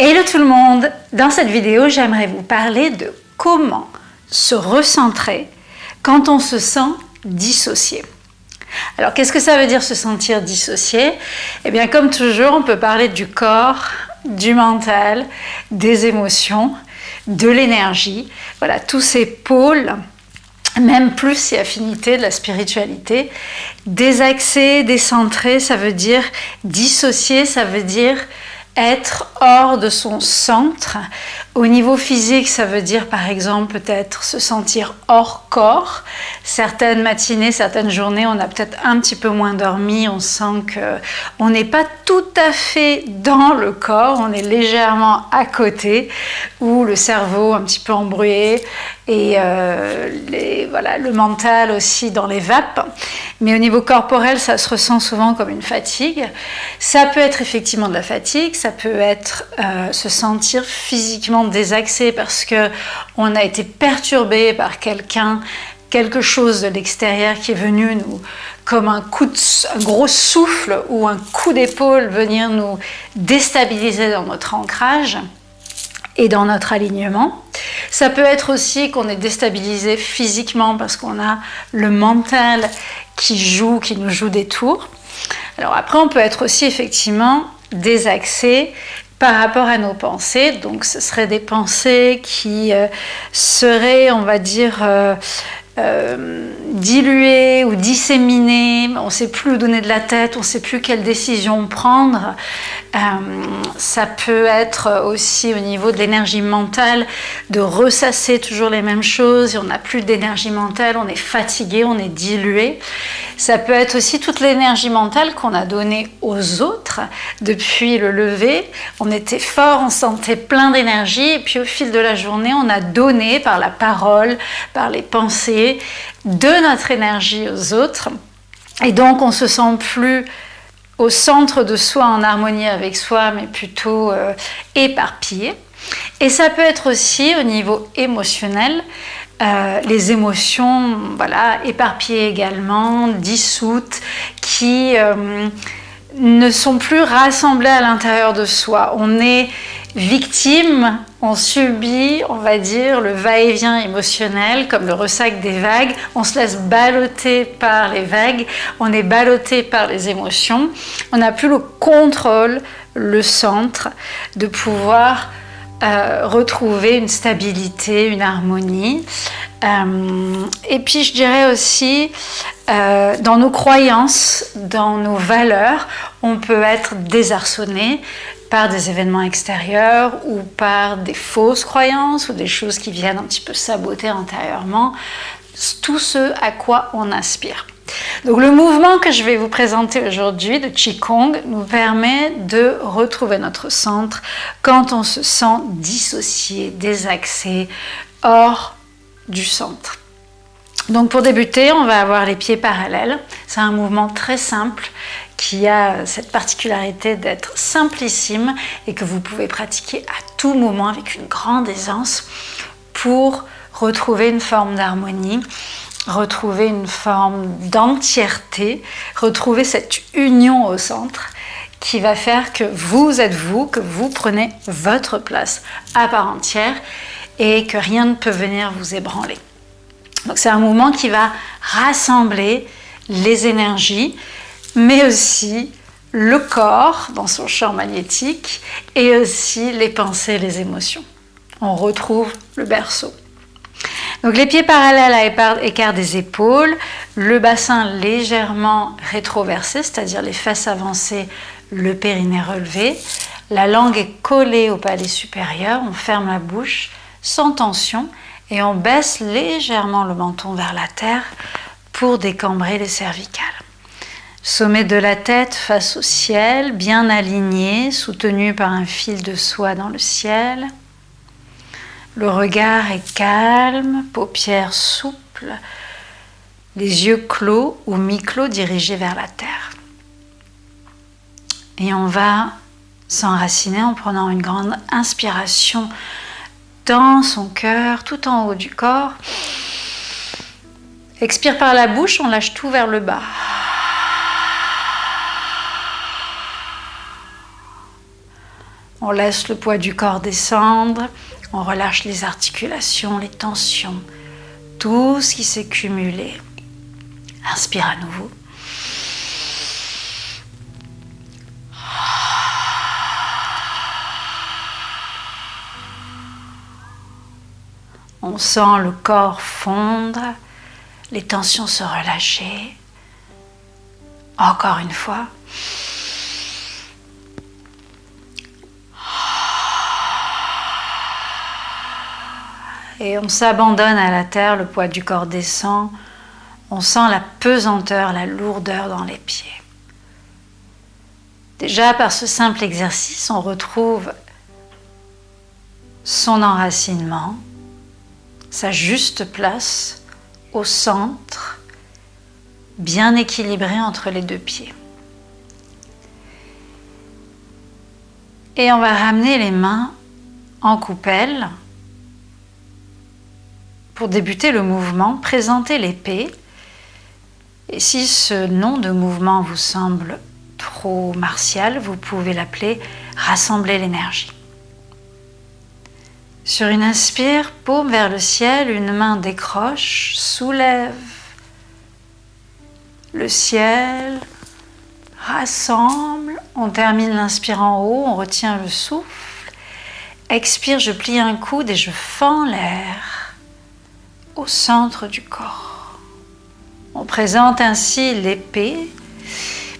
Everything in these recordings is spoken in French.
Hello tout le monde! Dans cette vidéo, j'aimerais vous parler de comment se recentrer quand on se sent dissocié. Alors, qu'est-ce que ça veut dire se sentir dissocié? Eh bien, comme toujours, on peut parler du corps, du mental, des émotions, de l'énergie. Voilà, tous ces pôles, même plus si affinité de la spiritualité. Désaxé, décentré, ça veut dire dissocié, ça veut dire être hors de son centre. Au niveau physique, ça veut dire par exemple peut-être se sentir hors corps. Certaines matinées, certaines journées, on a peut-être un petit peu moins dormi, on sent qu'on n'est pas tout à fait dans le corps, on est légèrement à côté, ou le cerveau un petit peu embrouillé, et voilà, le mental aussi dans les vapes. Mais au niveau corporel, ça se ressent souvent comme une fatigue. Ça peut être effectivement de la fatigue, ça peut être se sentir physiquement désaxé parce qu'on a été perturbé par quelque chose de l'extérieur qui est venu nous, comme un gros souffle ou un coup d'épaule, venir nous déstabiliser dans notre ancrage et dans notre alignement. Ça peut être aussi qu'on est déstabilisé physiquement parce qu'on a le mental qui nous joue des tours. Alors après, on peut être aussi effectivement désaxé par rapport à nos pensées. Donc ce seraient des pensées qui seraient, on va dire, diluées ou disséminées. On ne sait plus où donner de la tête, on ne sait plus quelle décision prendre. Ça peut être aussi au niveau de l'énergie mentale, de ressasser toujours les mêmes choses. On n'a plus d'énergie mentale, on est fatigué, on est dilué. Ça peut être aussi toute l'énergie mentale qu'on a donnée aux autres depuis le lever. On était fort, on sentait plein d'énergie, et puis au fil de la journée, on a donné par la parole, par les pensées, de notre énergie aux autres. Et donc, on se sent plus au centre de soi, en harmonie avec soi, mais plutôt éparpillé. Et ça peut être aussi au niveau émotionnel, les émotions, voilà, éparpillées également, dissoutes, qui ne sont plus rassemblées à l'intérieur de soi. On est victime, on subit, on va dire, le va-et-vient émotionnel, comme le ressac des vagues. On se laisse balloter par les vagues, on est ballotté par les émotions. On n'a plus le contrôle, le centre, de pouvoir retrouver une stabilité, une harmonie. Et puis je dirais aussi, dans nos croyances, dans nos valeurs, on peut être désarçonné par des événements extérieurs ou par des fausses croyances ou des choses qui viennent un petit peu saboter intérieurement tout ce à quoi on aspire. Donc le mouvement que je vais vous présenter aujourd'hui de Qigong nous permet de retrouver notre centre quand on se sent dissocié, désaxé, hors du centre. Donc pour débuter, on va avoir les pieds parallèles. C'est un mouvement très simple qui a cette particularité d'être simplissime et que vous pouvez pratiquer à tout moment avec une grande aisance pour retrouver une forme d'harmonie, retrouver une forme d'entièreté, retrouver cette union au centre qui va faire que vous êtes vous, que vous prenez votre place à part entière et que rien ne peut venir vous ébranler. Donc c'est un mouvement qui va rassembler les énergies, mais aussi le corps dans son champ magnétique et aussi les pensées, les émotions. On retrouve le berceau. Donc les pieds parallèles à l'écart des épaules, le bassin légèrement rétroversé, c'est-à-dire les fesses avancées, le périnée relevé. La langue est collée au palais supérieur, on ferme la bouche sans tension et on baisse légèrement le menton vers la terre pour décambrer les cervicales. Sommet de la tête face au ciel, bien aligné, soutenu par un fil de soie dans le ciel. Le regard est calme, paupières souples, les yeux clos ou mi-clos dirigés vers la terre. Et on va s'enraciner en prenant une grande inspiration dans son cœur, tout en haut du corps. Expire par la bouche, on lâche tout vers le bas. On laisse le poids du corps descendre, on relâche les articulations, les tensions, tout ce qui s'est cumulé. Inspire à nouveau. On sent le corps fondre, les tensions se relâcher. Encore une fois. Et on s'abandonne à la terre, le poids du corps descend. On sent la pesanteur, la lourdeur dans les pieds. Déjà, par ce simple exercice, on retrouve son enracinement, sa juste place au centre, bien équilibré entre les deux pieds. Et on va ramener les mains en coupelle. Pour débuter le mouvement, présentez l'épée. Et si ce nom de mouvement vous semble trop martial, vous pouvez l'appeler « rassembler l'énergie ». Sur une inspire, paume vers le ciel, une main décroche, soulève le ciel, rassemble. On termine l'inspire en haut, on retient le souffle. Expire, je plie un coude et je fends l'air au centre du corps. On présente ainsi l'épée,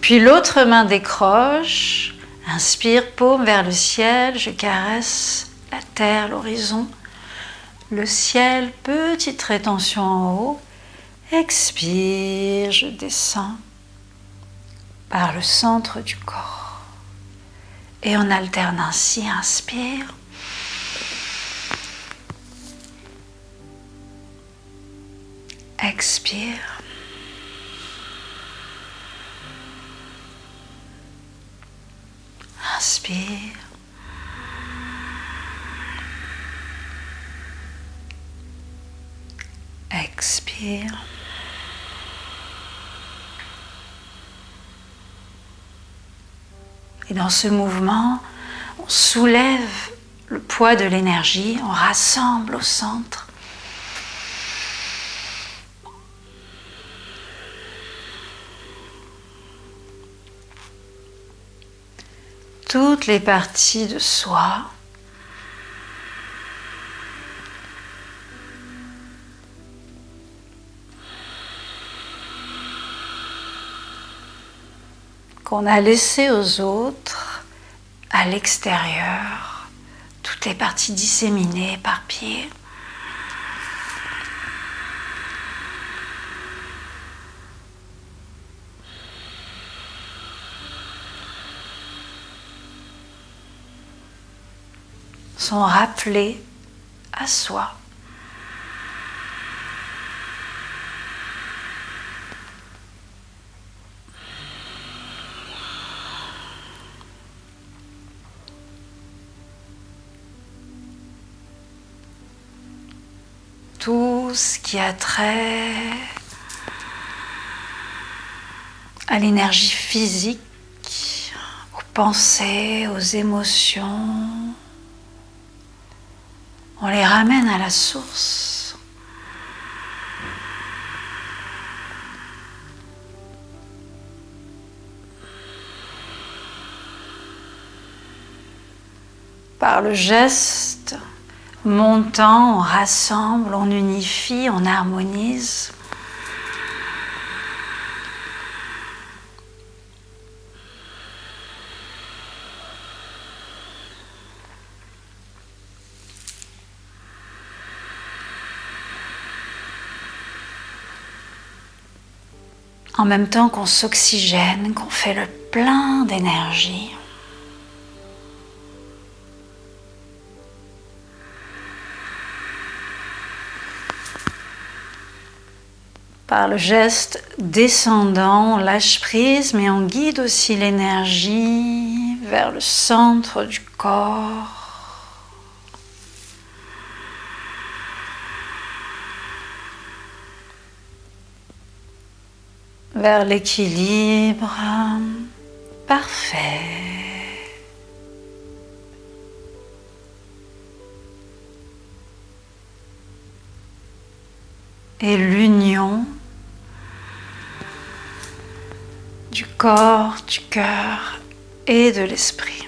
puis l'autre main décroche. Inspire, paume vers le ciel, je caresse la terre, l'horizon, le ciel, petite rétention en haut. Expire, je descends par le centre du corps. Et on alterne ainsi, inspire. Expire. Inspire. Expire. Et dans ce mouvement, on soulève le poids de l'énergie, on rassemble au centre. Toutes les parties de soi. Qu'on a laissé aux autres, à l'extérieur, toutes les parties disséminées, éparpillées. Sont rappelées à soi. Tout ce qui a trait à l'énergie physique, aux pensées, aux émotions, on les ramène à la source. Par le geste montant, on rassemble, on unifie, on harmonise. En même temps qu'on s'oxygène, qu'on fait le plein d'énergie. Par le geste descendant, on lâche prise, mais on guide aussi l'énergie vers le centre du corps. Vers l'équilibre parfait. et l'union du corps, du cœur et de l'esprit.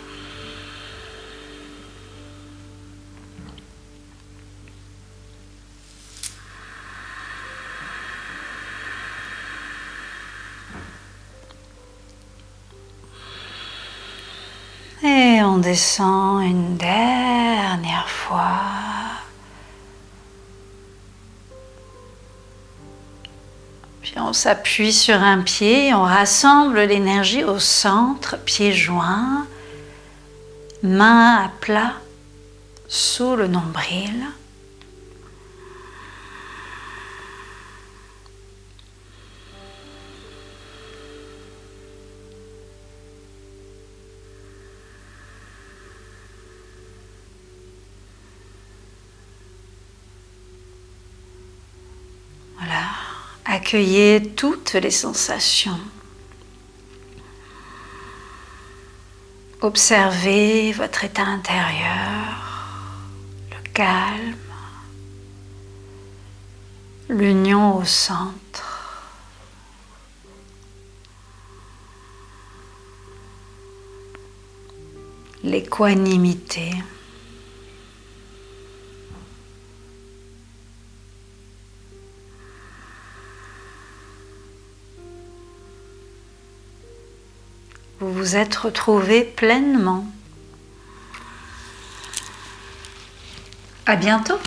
Et on descend une dernière fois. Puis on s'appuie sur un pied et on rassemble l'énergie au centre, pieds joints, mains à plat sous le nombril. Voilà. Accueillez toutes les sensations. Observez votre état intérieur, le calme, l'union au centre. L'équanimité. Vous vous êtes retrouvé pleinement. À bientôt.